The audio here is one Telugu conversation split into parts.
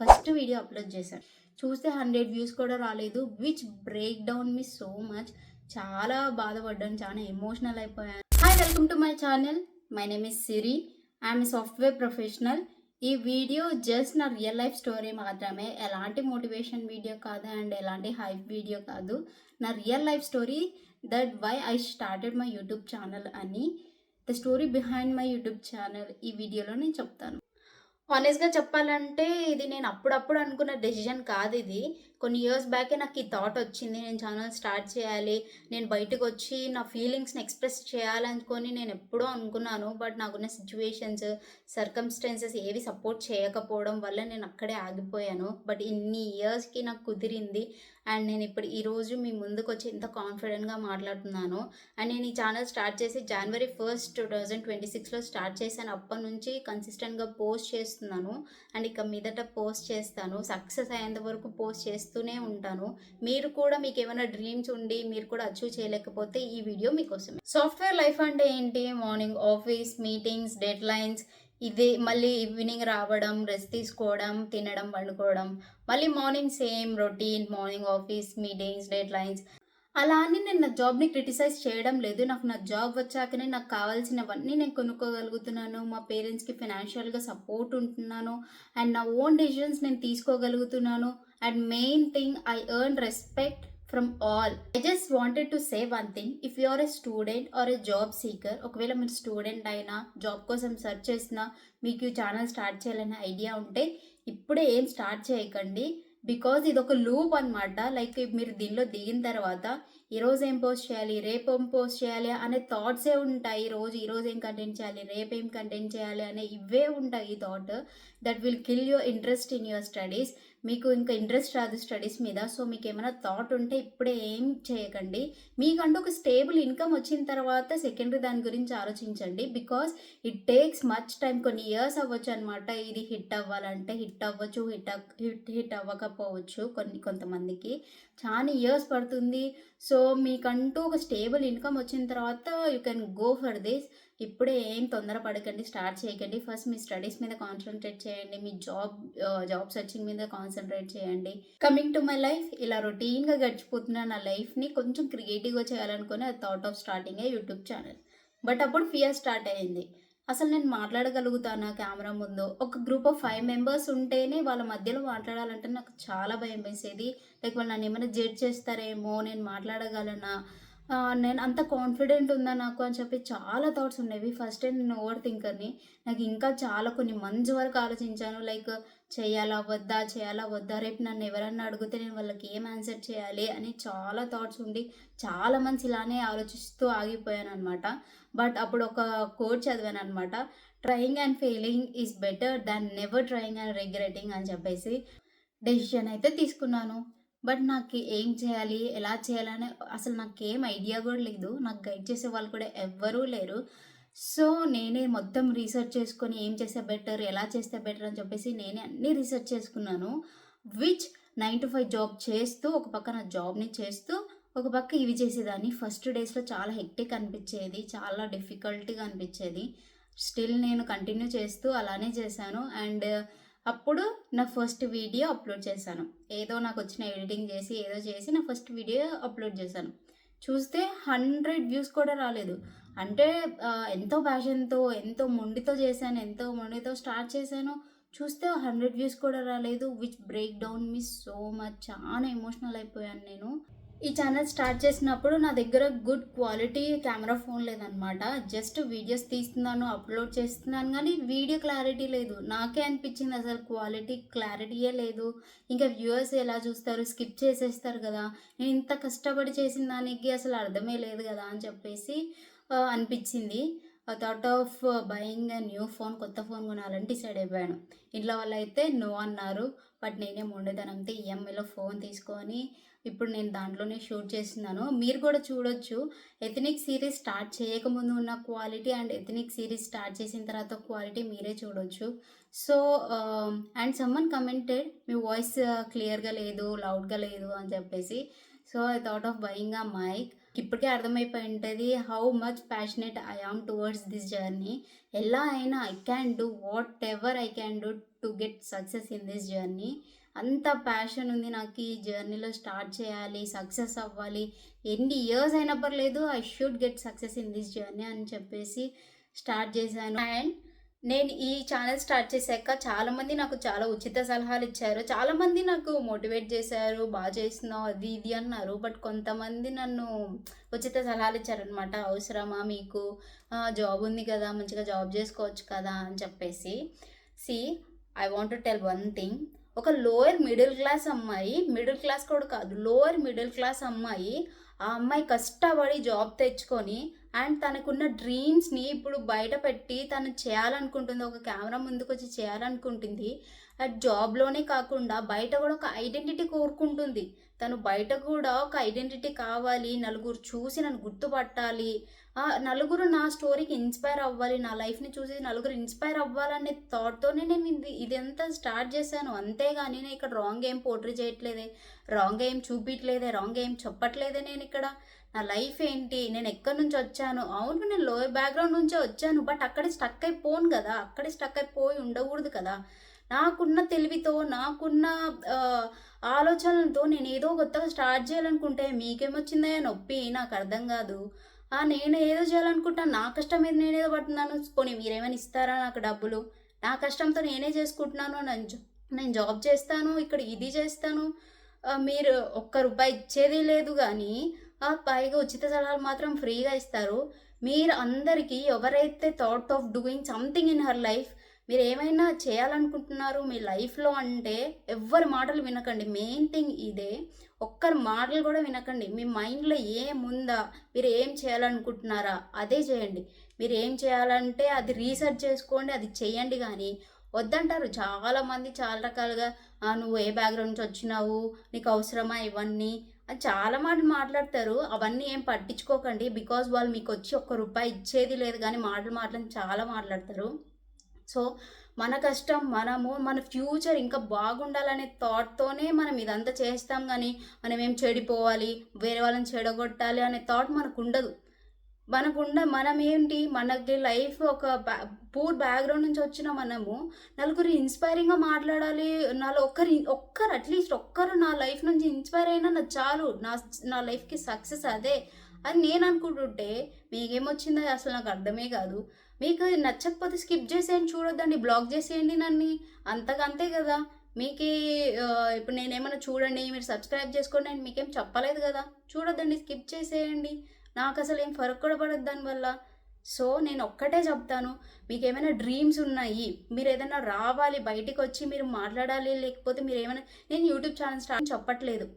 ఫస్ట్ వీడియో అప్లోడ్ చేశాను. చూస్తే 100 వ్యూస్ కూడా రాలేదు. Which break down me so much. చాలా బాధపడ్డాను, చాలా ఎమోషనల్ అయిపోయాను. Hi, welcome to my channel. My name is Siri. I'm a software professional. ఈ వీడియో జస్ట్ నా రియల్ లైఫ్ స్టోరీ మాత్రమే. ఎలాంటి మోటివేషన్ వీడియో కాదు అండ్ ఎలాంటి హైప్ వీడియో కాదు. నా real life story, that why I started my YouTube channel అని, the story behind my YouTube channel ఈ వీడియోలో నేను చెప్తాను. హానెస్ట్‌గా చెప్పాలంటే ఇది నేను అప్పుడప్పుడు అనుకున్న డెసిషన్ కాదు ఇది. కొన్ని ఇయర్స్ బ్యాకే నాకు ఈ థాట్ వచ్చింది. నేను ఛానల్ స్టార్ట్ చేయాలి. నేను బయటకొచ్చి నా ఫీలింగ్స్‌ని ఎక్స్‌ప్రెస్ చేయాలనుకోని నేను ఎప్పుడో అనుకున్నాను. బట్ నాకున్న సిట్యుయేషన్స్, సర్కమ్‌స్టాన్సెస్ ఏవి సపోర్ట్ చేయకపోవడం వల్ల నేను అక్కడే ఆగిపోయాను. బట్ ఇన్ని ఇయర్స్‌కి నాకు కుదిరింది. అండ్ నేను ఇప్పుడు ఈరోజు మీ ముందుకొచ్చి ఇంత కాన్ఫిడెంట్‌గా మాట్లాడుతున్నాను. అండ్ నేను ఈ ఛానల్ స్టార్ట్ చేసి January 1, 2026లో స్టార్ట్ చేశాను. అప్పటి నుంచి కన్సిస్టెంట్‌గా పోస్ట్ చేస్తున్నాను. అండ్ ఇక మీదట పోస్ట్ చేస్తాను. సక్సెస్ అయ్యేంత వరకు పోస్ట్ చేస్తూనే ఉంటాను. మీరు కూడా మీకేమైనా డ్రీమ్స్ ఉండి మీరు కూడా అచీవ్ చేయలేకపోతే ఈ వీడియో మీకోసమే. సాఫ్ట్వేర్ లైఫ్ అంటే ఏంటి? మార్నింగ్ ఆఫీస్, మీటింగ్స్, డెడ్‌లైన్స్, ఇదే మళ్ళీ ఈవినింగ్ రావడం, రెస్ట్ తీసుకోవడం, తినడం, పండుకోవడం, మళ్ళీ morning same routine, morning office, meetings, deadlines. అలా అని నేను నా జాబ్‌ని క్రిటిసైజ్ చేయడం లేదు. నాకు నా జాబ్ వచ్చాకనే నాకు కావాల్సినవన్నీ నేను కొనుక్కోగలుగుతున్నాను. మా పేరెంట్స్‌కి ఫైనాన్షియల్‌గా సపోర్ట్ ఉంటున్నాను. అండ్ నా ఓన్ డెసిషన్స్ నేను తీసుకోగలుగుతున్నాను. And main thing, I earn respect from all. I just wanted to say one thing. If you are a student or a job seeker, ఒకవేళ మీరు స్టూడెంట్ అయినా జాబ్ కోసం సెర్చ్ చేసినా మీకు ఈ ఛానల్ స్టార్ట్ చేయాలనే ఐడియా ఉంటే ఇప్పుడే ఏం స్టార్ట్ చేయకండి. బికాజ్ ఇది ఒక లూప్ అనమాట. లైక్ మీరు దీనిలో దిగిన తర్వాత ఈరోజు ఏం పోస్ట్ చేయాలి, రేపు ఏం పోస్ట్ చేయాలి అనే థాట్సే ఉంటాయి. ఈరోజు ఏం కంటెంట్ చేయాలి, రేపు ఏం కంటెంట్ చేయాలి అనే ఇవే ఉంటాయి ఈ thought. That will kill your interest in your studies. మీకు ఇంకా ఇంట్రెస్ట్ రాదు స్టడీస్ మీద. సో మీకు ఏమైనా థాట్ ఉంటే ఇప్పుడే ఏం చేయకండి. మీకంటూ ఒక స్టేబుల్ ఇన్కమ్ వచ్చిన తర్వాత సెకండరీ దాని గురించి ఆలోచించండి. Because it takes much time. కొన్ని ఇయర్స్ అవ్వచ్చు అనమాట. ఇది హిట్ అవ్వాలంటే హిట్ అవ్వచ్చు, హిట్ అవ్వకపోవచ్చు. కొంతమందికి చాలా ఇయర్స్ పడుతుంది. సో మీకంటూ ఒక స్టేబుల్ ఇన్కమ్ వచ్చిన తర్వాత you can go for this. ఇప్పుడే ఏం తొందరపడకండి, స్టార్ట్ చేయకండి. ఫస్ట్ మీ స్టడీస్ మీద కాన్సన్ట్రేట్ చేయండి. మీ జాబ్ సర్చింగ్ మీద కాన్సన్ట్రేట్ చేయండి. కమింగ్ టు మై లైఫ్, ఇలా రొటీన్గా గడిచిపోతున్న నా లైఫ్ని కొంచెం క్రియేటివ్గా చేయాలనుకుని అది thought of starting YouTube channel. But అప్పుడు ఫియర్ స్టార్ట్ అయ్యింది. అసలు నేను మాట్లాడగలుగుతానా కెమెరా ముందు? ఒక గ్రూప్ ఆఫ్ 5 మెంబర్స్ ఉంటేనే వాళ్ళ మధ్యలో మాట్లాడాలంటే నాకు చాలా భయం వేసేది. లైక్ వాళ్ళు నన్ను ఏమైనా జడ్జ్ చేస్తారేమో, నేను మాట్లాడగలనా, నేను అంత కాన్ఫిడెంట్ ఉందా నాకు అని చెప్పి చాలా థాట్స్ ఉండేవి. ఫస్ట్ టైం నేను ఓవర్ థింకర్ని. నాకు ఇంకా చాలా కొన్ని మంత్స్ వరకు ఆలోచించాను. లైక్ చేయాలా వద్దా, రేపు నన్ను ఎవరన్నా అడిగితే నేను వాళ్ళకి ఏం ఆన్సర్ చేయాలి అని చాలా థాట్స్ ఉండి చాలా మంత్స్ ఇలానే ఆలోచిస్తూ ఆగిపోయాను అనమాట. బట్ అప్పుడు ఒక కోట్ చదివాను అనమాట. Trying and failing is better than never trying and regretting అని చెప్పేసి డెసిషన్ అయితే తీసుకున్నాను. బట్ నాకు ఏం చేయాలి, ఎలా చేయాలని అసలు నాకేం ఐడియా కూడా లేదు. నాకు గైడ్ చేసే వాళ్ళు కూడా ఎవ్వరూ లేరు. సో నేనే మొత్తం రీసెర్చ్ చేసుకొని ఏం చేస్తే బెటర్, ఎలా చేస్తే బెటర్ అని చెప్పేసి నేనే అన్నీ రీసెర్చ్ చేసుకున్నాను. విచ్ 9 to 5 జాబ్ చేస్తూ, ఒక పక్క నా జాబ్ని చేస్తూ, ఒక పక్క ఇవి చేసేదాన్ని. ఫస్ట్ డేస్లో చాలా హెక్టిక్ అనిపించేది, చాలా డిఫికల్ట్గా అనిపించేది. స్టిల్ నేను కంటిన్యూ చేస్తూ అలానే చేశాను. అండ్ అప్పుడు నా ఫస్ట్ వీడియో అప్లోడ్ చేశాను. ఏదో నాకు వచ్చిన ఎడిటింగ్ చేసి ఏదో చేసి నా ఫస్ట్ వీడియో అప్లోడ్ చేశాను. చూస్తే 100 వ్యూస్ కూడా రాలేదు. అంటే ఎంతో ప్యాషన్తో, ఎంతో మొండితో చేశాను, ఎంతో మొండితో స్టార్ట్ చేశాను. చూస్తే 100 వ్యూస్ కూడా రాలేదు. Which break down me so much. చాలా ఎమోషనల్ అయిపోయాను నేను. ఈ ఛానల్ స్టార్ట్ చేసినప్పుడు నా దగ్గర గుడ్ క్వాలిటీ కెమెరా ఫోన్ లేదనమాట. జస్ట్ వీడియోస్ తీస్తున్నాను, అప్లోడ్ చేస్తున్నాను, కానీ వీడియో క్లారిటీ లేదు. నాకే అనిపించింది అసలు క్లారిటీయే లేదు. ఇంకా వ్యూవర్స్ ఎలా చూస్తారు, స్కిప్ చేసేస్తారు కదా, నేను ఇంత కష్టపడి చేసిన దానికి అసలు అర్థమే లేదు కదా అని చెప్పేసి అనిపించింది. Thought of buying a new phone, కొత్త ఫోన్ కొనాలని డిసైడ్ అయిపోయాను. ఇంట్లో వాళ్ళు అయితే నో అన్నారు. బట్ నేనే మొండితనంతో ఈఎంఐలో ఫోన్ తీసుకొని ఇప్పుడు నేను దాంట్లోనే షూట్ చేస్తున్నాను. మీరు కూడా చూడొచ్చు. ఎథనిక్ సిరీస్ స్టార్ట్ చేయకముందు ఉన్న quality and ethnic series start చేసిన తర్వాత క్వాలిటీ మీరే చూడొచ్చు. సో అండ్ సమ్మన్ కమెంటెడ్ మీ వాయిస్ క్లియర్గా లేదు, లౌడ్గా లేదు అని చెప్పేసి. So I thought of buying a mic. ఇప్పటికే అర్థమైపోయి ఉంటుంది how much passionate I am towards this journey. ఎలా అయినా I can do whatever I can do to get success in this journey. అంత ప్యాషన్ ఉంది నాకు ఈ జర్నీలో స్టార్ట్ చేయాలి, సక్సెస్ అవ్వాలి, ఎన్ని ఇయర్స్ అయినా పర్లేదు I should get success in this journey అని చెప్పేసి స్టార్ట్ చేశాను. అండ్ నేను ఈ ఛానల్ స్టార్ట్ చేశాక చాలామంది నాకు చాలా ఉచిత సలహాలు ఇచ్చారు. చాలామంది నాకు మోటివేట్ చేశారు, బాగా చేస్తున్నావు అది ఇది అన్నారు. బట్ కొంతమంది నన్ను ఉచిత సలహాలు ఇచ్చారనమాట. అవసరమా మీకు, జాబ్ ఉంది కదా, మంచిగా జాబ్ చేసుకోవచ్చు కదా అని చెప్పేసి. See I want to tell one thing. ఒక లోయర్ మిడిల్ క్లాస్ అమ్మాయి, మిడిల్ క్లాస్ కూడా కాదు, లోయర్ మిడిల్ క్లాస్ అమ్మాయి, ఆ అమ్మాయి కష్టపడి జాబ్ తెచ్చుకొని అండ్ తనకున్న డ్రీమ్స్ని ఇప్పుడు బయట పెట్టి తను చేయాలనుకుంటుంది, ఒక కెమెరా ముందుకు వచ్చి చేయాలనుకుంటుంది. ఆ జాబ్లోనే కాకుండా బయట కూడా ఒక ఐడెంటిటీ కోరుకుంటుంది. తను బయట కూడా ఒక ఐడెంటిటీ కావాలి, నలుగురు చూసి నన్ను గుర్తుపట్టాలి, నలుగురు నా స్టోరీకి ఇన్స్పైర్ అవ్వాలి, నా లైఫ్ని చూసి నలుగురు ఇన్స్పైర్ అవ్వాలనే థాట్తోనే నేను ఇదంతా స్టార్ట్ చేశాను. అంతేగాని నేను ఇక్కడ రాంగ్ ఏం పోర్ట్రీ చేయట్లేదే, రాంగ్ ఏం చూపించలేదే, రాంగ్ ఏం చెప్పట్లేదే. నేను ఇక్కడ నా లైఫ్ ఏంటి, నేను ఎక్కడి నుంచి వచ్చాను. అవును, నేను లోయర్ బ్యాక్గ్రౌండ్ నుంచే వచ్చాను, బట్ అక్కడే స్టక్ అయిపోను కదా, అక్కడే స్టక్ అయిపోయి ఉండకూడదు కదా. నాకున్న తెలివితో, నాకున్న ఆలోచనలతో నేను ఏదో కొత్తగా స్టార్ట్ చేయాలనుకుంటే మీకేమొచ్చిందా నొప్పి, నాకు అర్థం కాదు. నేను ఏదో చేయాలనుకుంటాను, నా కష్టం మీద నేనేదో పడుతున్నాను. పోనీ మీరేమైనా ఇస్తారా నాకు డబ్బులు? నా కష్టంతో నేనే చేసుకుంటున్నాను. నేను జాబ్ చేస్తాను, ఇక్కడ ఇది చేస్తాను, మీరు ఒక్క రూపాయి ఇచ్చేది లేదు. కానీ పైగా ఉచిత సలహాలు మాత్రం ఫ్రీగా ఇస్తారు. మీరు అందరికీ ఎవరైతే thought of doing something in her life, మీరు ఏమైనా చేయాలనుకుంటున్నారు మీ లైఫ్లో అంటే ఎవ్వరి మాటలు వినకండి. మెయిన్ థింగ్ ఇదే, ఒక్కరి మాటలు కూడా వినకండి. మీ మైండ్లో ఏముందా, మీరు ఏం చేయాలనుకుంటున్నారా అదే చేయండి. మీరు ఏం చేయాలంటే అది రీసెర్చ్ చేసుకోండి, అది చేయండి. కానీ వద్దంటారు చాలామంది చాలా రకాలుగా, నువ్వు ఏ బ్యాక్గ్రౌండ్ నుంచి వచ్చినావు, నీకు అవసరమా ఇవన్నీ అని చాలా మాటలు మాట్లాడతారు. అవన్నీ ఏం పట్టించుకోకండి. బికాజ్ వాళ్ళు మీకు వచ్చి ఒక్క రూపాయి ఇచ్చేది లేదు, కానీ మాటలు చాలా మాట్లాడతారు. సో మన కష్టం, మన ఫ్యూచర్ ఇంకా బాగుండాలనే థాట్తోనే మనం ఇదంతా చేస్తాం. కానీ మనం ఏం చెడిపోవాలి, వేరే వాళ్ళని చెడగొట్టాలి అనే థాట్ మనకు ఉండదు. మనం ఏంటి, మనకి లైఫ్ ఒక పూర్ బ్యాక్గ్రౌండ్ నుంచి వచ్చిన మనము నలుగురు ఇన్స్పైరింగ్గా మాట్లాడాలి. నాలో ఒక్కరు అట్లీస్ట్ ఒక్కరు నా లైఫ్ నుంచి ఇన్స్పైర్ అయినా నాకు చాలు, నా లైఫ్కి సక్సెస్ అదే అని నేను అనుకుంటుంటే మీకేమొచ్చిందో అసలు నాకు అర్థమే కాదు. మీకు నచ్చకపోతే స్కిప్ చేసేయండి, చూడొద్దండి, బ్లాక్ చేసేయండి నన్ను, అంతే కదా. మీకు ఇప్పుడు నేనేమన్నా చూడండి, మీరు సబ్స్క్రైబ్ చేసుకోండి అని మీకేం చెప్పలేదు కదా, చూడొద్దండి, స్కిప్ చేసేయండి. నాకు అసలు ఏం ఫరక్ కూడా పడదు దానివల్ల. సో నేను ఒక్కటే చెప్తాను, మీకు ఏమైనా డ్రీమ్స్ ఉన్నాయి, మీరు ఏదైనా రావాలి బయటికి వచ్చి మీరు మాట్లాడాలి, లేకపోతే మీరు ఏమైనా, నేను యూట్యూబ్ ఛానల్ స్టార్ట్ చెప్పట్లేదు,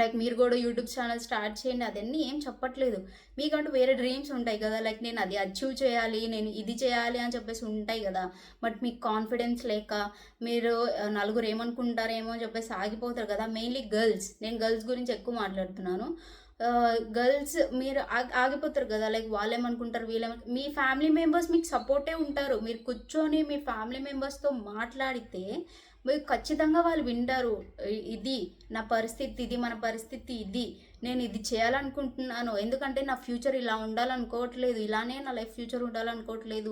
లైక్ మీరు కూడా యూట్యూబ్ ఛానల్ స్టార్ట్ చేయండి అదన్నీ ఏం చెప్పట్లేదు. మీకంటూ వేరే డ్రీమ్స్ ఉంటాయి కదా, లైక్ నేను అది అచీవ్ చేయాలి, నేను ఇది చేయాలి అని చెప్పేసి ఉంటాయి కదా. బట్ మీకు కాన్ఫిడెన్స్ లేక మీరు నలుగురు ఏమనుకుంటారేమో అని చెప్పేసి ఆగిపోతారు కదా. మెయిన్లీ గర్ల్స్, నేను గర్ల్స్ గురించి ఎక్కువ మాట్లాడుతున్నాను. గర్ల్స్ మీరు ఆగిపోతారు కదా, లైక్ వాళ్ళు ఏమనుకుంటారు, మీ ఫ్యామిలీ మెంబర్స్ మీకు సపోర్టే ఉంటారు. మీరు కూర్చొని మీ ఫ్యామిలీ మెంబర్స్తో మాట్లాడితే మీరు ఖచ్చితంగా వాళ్ళు వింటారు. ఇది నా పరిస్థితి, ఇది మన పరిస్థితి, ఇది నేను ఇది చేయాలనుకుంటున్నాను, ఎందుకంటే నా ఫ్యూచర్ ఇలా ఉండాలనుకోవట్లేదు, ఇలానే నా లైఫ్ ఫ్యూచర్ ఉండాలనుకోవట్లేదు,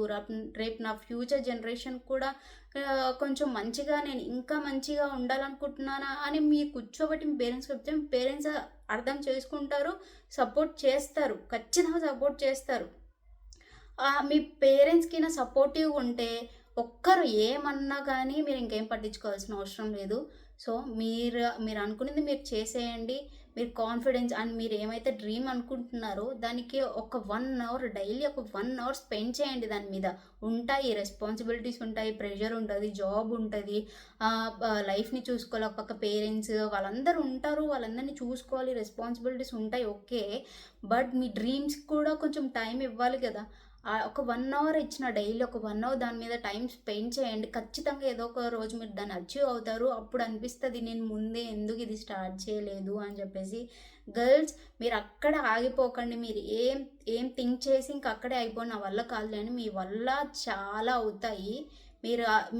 రేపు నా ఫ్యూచర్ జనరేషన్ కూడా కొంచెం మంచిగా, నేను ఇంకా మంచిగా ఉండాలనుకుంటున్నానా అని మీరు కూర్చోబెట్టి మీ పేరెంట్స్కి చెప్తే మీ పేరెంట్స్ అర్థం చేసుకుంటారు, సపోర్ట్ చేస్తారు, ఖచ్చితంగా సపోర్ట్ చేస్తారు. మీ పేరెంట్స్కి నా సపోర్టివ్ ఉంటే ఒక్కరు ఏమన్నా కానీ మీరు ఇంకేం పట్టించుకోవాల్సిన అవసరం లేదు. సో మీరు అనుకునేది మీరు చేసేయండి. మీరు కాన్ఫిడెన్స్ అండ్ మీరు ఏమైతే డ్రీమ్ అనుకుంటున్నారో దానికి ఒక 1 అవర్ డైలీ, ఒక 1 అవర్ స్పెండ్ చేయండి. దాని మీద ఉంటాయి రెస్పాన్సిబిలిటీస్, ఉంటాయి, ప్రెషర్ ఉంటుంది, జాబ్ ఉంటుంది, లైఫ్ని చూసుకోవాలి, ఒక పక్క పేరెంట్స్ వాళ్ళందరూ ఉంటారు, వాళ్ళందరినీ చూసుకోవాలి, రెస్పాన్సిబిలిటీస్ ఉంటాయి, ఓకే. బట్ మీ డ్రీమ్స్కి కూడా కొంచెం టైం ఇవ్వాలి కదా. ఒక 1 అవర్ ఇచ్చిన డైలీ, ఒక 1 అవర్ దాని మీద టైం స్పెండ్ చేయండి. ఖచ్చితంగా ఏదో ఒక రోజు మీరు దాన్ని అచీవ్ అవుతారు. అప్పుడు అనిపిస్తుంది నేను ముందే ఎందుకు ఇది స్టార్ట్ చేయలేదు అని చెప్పేసి. గర్ల్స్ మీరు అక్కడ ఆగిపోకండి. మీరు ఏం థింక్ చేసి ఇంక అక్కడే అయిపోయి నా వల్ల కాదులేని, మీ వల్ల చాలా అవుతాయి.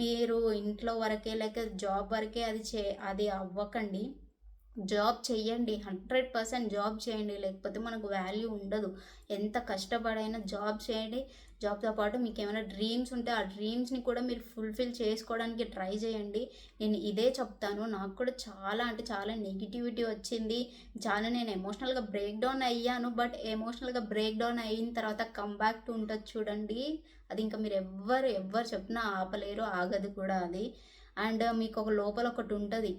మీరు ఇంట్లో వరకే లేక జాబ్ వరకే అది అవ్వకండి. జాబ్ చెయ్యండి. 100% జాబ్ చేయండి. లేకపోతే మనకు వాల్యూ ఉండదు. ఎంత కష్టపడైనా జాబ్ చేయండి. జాబ్‌తో పాటు మీకేమైనా డ్రీమ్స్ ఉంటే ఆ డ్రీమ్స్‌ని కూడా మీరు ఫుల్‌ఫిల్ చేసుకోవడానికి ట్రై చేయండి. నేను ఇదే చెప్తాను. నాకు కూడా చాలా అంటే చాలా నెగటివిటీ వచ్చింది. చాలా నేను ఎమోషనల్‌గా బ్రేక్ డౌన్ అయ్యాను. బట్ ఎమోషనల్‌గా బ్రేక్ డౌన్ అయిన తర్వాత కమ్ బ్యాక్ టు ఉంటది చూడండి. అది ఇంకా మీరు ఎవ్వరు చెప్పినా ఆపలేరు. ఆగదు కూడా అది. అండ్ మీకొక లోపల ఒకటుంటది.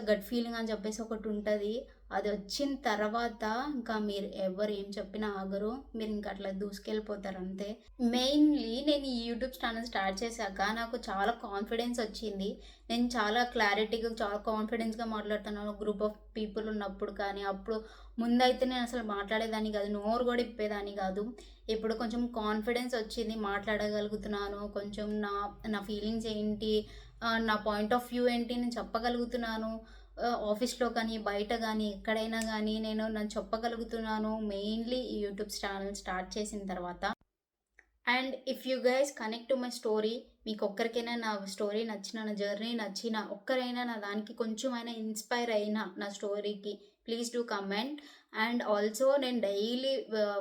గట్ ఫీలింగ్ అని చెప్పేసి ఒకటుంటది. అది వచ్చిన తర్వాత ఇంకా మీరు ఎవరు ఏం చెప్పినా ఆగరు. మీరు ఇంక అట్లా దూసుకెళ్ళిపోతారు అంతే. మెయిన్‌లీ నేను ఈ యూట్యూబ్ ఛానల్ స్టార్ట్ చేశాక నాకు చాలా కాన్ఫిడెన్స్ వచ్చింది. నేను చాలా క్లారిటీగా, చాలా కాన్ఫిడెన్స్‌గా మాట్లాడుతున్నాను. గ్రూప్ ఆఫ్ పీపుల్ ఉన్నప్పుడు కానీ, అప్పుడు ముందైతే నేను అసలు మాట్లాడేదాన్ని కాదు. నోరు కూడా ఇప్పేదాన్ని కాదు. ఇప్పుడు కొంచెం కాన్ఫిడెన్స్ వచ్చింది. మాట్లాడగలుగుతున్నాను. కొంచెం నా నా ఫీలింగ్స్ ఏంటి, నా పాయింట్ ఆఫ్ వ్యూ ఏంటి నేను చెప్పగలుగుతున్నాను. ఆఫీస్‌లో కానీ, బయట గానీ, ఎక్కడైనా గానీ నేను చెప్పగలుగుతున్నాను. మెయిన్‌లీ ఈ యూట్యూబ్ ఛానల్ స్టార్ట్ చేసిన తర్వాత. And if you guys connect to my story, మీకు ఒక్కరికైనా నా స్టోరీ నచ్చిన, నా జర్నీ నచ్చిన, ఒక్కరైనా నా దానికి కొంచెమైనా ఇన్స్పైర్ అయినా నా స్టోరీకి, please do comment. And also నేను డైలీ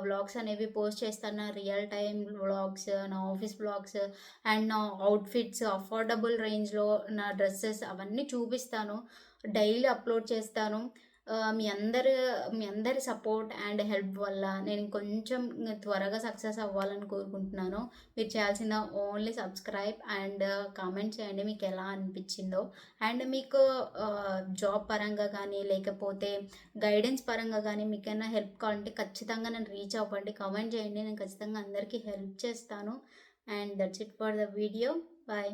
వ్లాగ్స్ అనేవి పోస్ట్ చేస్తాను. నా రియల్ టైమ్ వ్లాగ్స్, నా ఆఫీస్ వ్లాగ్స్ అండ్ నా అవుట్ఫిట్స్ అఫోర్డబుల్ రేంజ్లో నా డ్రెస్సెస్ అవన్నీ చూపిస్తాను. డైలీ అప్లోడ్ చేస్తాను. మీ అందరి సపోర్ట్ అండ్ హెల్ప్ వల్ల నేను కొంచెం త్వరగా సక్సెస్ అవ్వాలని కోరుకుంటున్నాను. మీరు చేయాల్సిన ఓన్లీ సబ్స్క్రైబ్ అండ్ కామెంట్ చేయండి మీకు ఎలా అనిపించిందో. అండ్ మీకు జాబ్ పరంగా కానీ, లేకపోతే గైడెన్స్ పరంగా కానీ మీకైనా హెల్ప్ కావాలంటే ఖచ్చితంగా నన్ను రీచ్ అవ్వండి. కామెంట్ చేయండి. నేను ఖచ్చితంగా అందరికీ హెల్ప్ చేస్తాను. And that's it for the video. Bye.